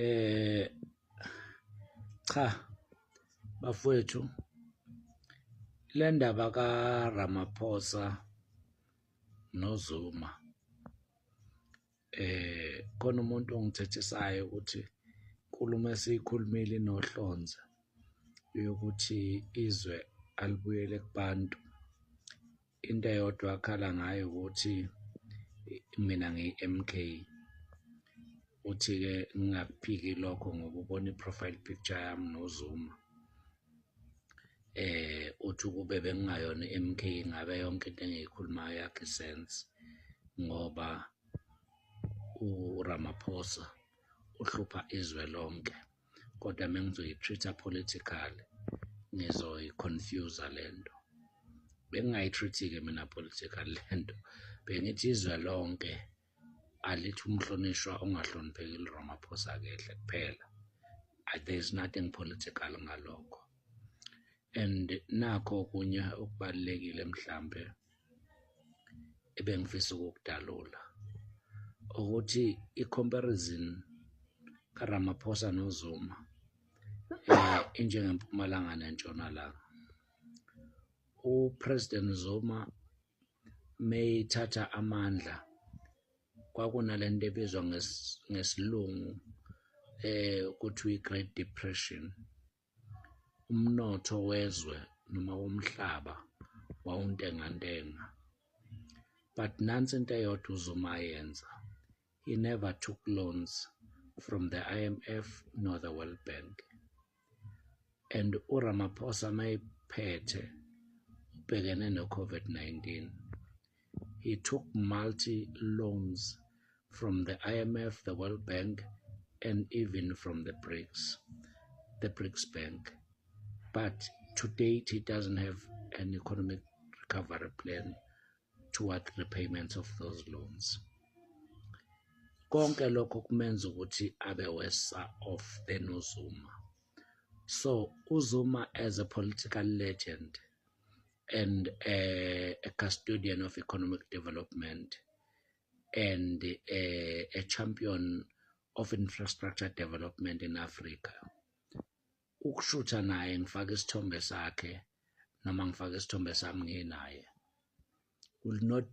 Eh cha bafowethu le ndaba kaRamaphosa noZuma khona umuntu ongithethisayo ukuthi inkulumo esiyikhulumile inohlonze yokuthi izwe alibuyele kubantu. Into eyodwa akhala ngayo ukuthi mina ngiyi-MK, uthi-ke ngingakuphiki lokho ngoba ubona i-profile picture yami noZuma. Uthi ukube bengingayona i-MK ngabe yonke into engiyikhulumayo yakhe sense ngoba uRamaphosa uhlupha izwe lonke, kodwa mengizoyi-treat-a politically ngizoyi-confuse lento. Bengingayi-treat-ke mina political lento, bengithi izwe lonke alithi umhlonishwa ongahloniphekile uRamaphosa kedle kuphela. There's nothing political ngalokho. And nakho okunye okubalulekile mhlambe ebengifisa ukukudalula ukuthi i-comparison kaRamaphosa noZuma injengeMpumalanga neNtshonalanga. UPresident Zuma meyithatha amandla kwakunalento ebizwa ngesilungu kuthiwa i-Great Depression. Umnotho wezwe noma womhlaba wawuntengantenga, but nansi into eyodwa uZuma ayenza, he never took loans from the IMF nor the World Bank. And uRamaphosa mayiphethe ubhekene no-COVID-19, he took multi-loans from the IMF, the World Bank, and even from the BRICS Bank. But to date, he doesn't have an economic recovery plan toward repayment of those loans. Konke lokho kumenza ukuthi abe worse off than uZuma. So uZuma, as a political legend and a custodian of economic development and a champion of infrastructure development in Africa, ukushutha naye ngifaka isithombe sakhe noma ngifaka isithombe sami nginaye will not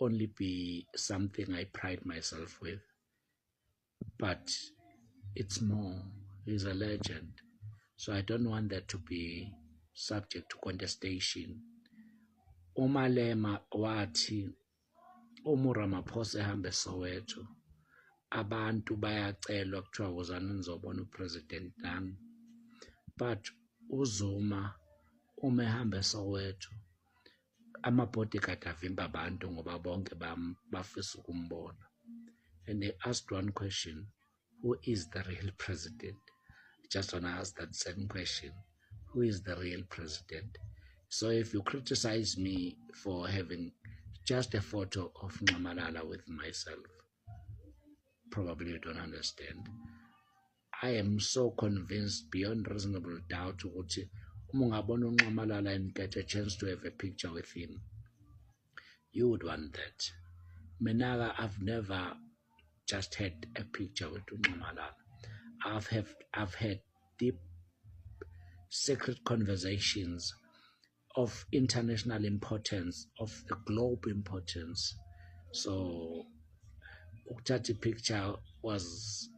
only be something I pride myself with, but it's more. He's a legend. So I don't want that to be subject to contestation. uMalema wathi uma uRamaphosa ehambe eSoweto abantu bayacelwa kuthiwa wozani nizobona upresident nami, but uZuma uma ehamba eSoweto ama-bodyguard avimba abantu ngoba bonke bafisa ukumbona. And they asked one question, who is the real president? Just want to ask that same question, who is the real president? So if you criticize me for having just a photo of Nxamalala with myself, probably you don't understand. I am so convinced beyond reasonable doubt ukuthi uma ungabona uNxamalala and get a chance to have a picture with him, you would want that. Mina, I've never just had a picture with Nxamalala. I've had deep, secret conversations of international importance, of the globe importance. So ukuthatha picture was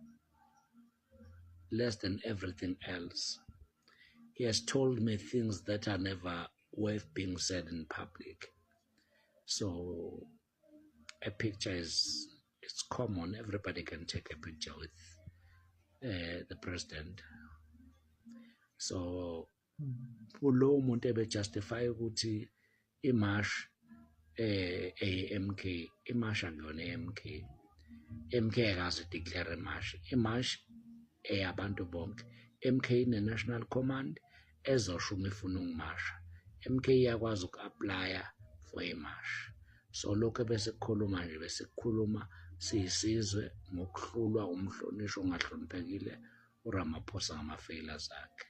less than everything else. He has told me things that are never worth being said in public. So a picture it's common. Everybody can take a picture with the president. So ulo muntu ebejustify ukuthi imarch MK, imarch akuyona MK. MK akaze declare imarch eyabantu bonke. MK ne-National Command ezosho uma ifuna ungimasha. MK iyakwazi uku-applya for imarch. So lokho besekukhuluma nje besekukhuluma siyisizwe ngokuhlulwa umhlonishwa ongahloniphekile uRamaphosa ngama-failures akhe.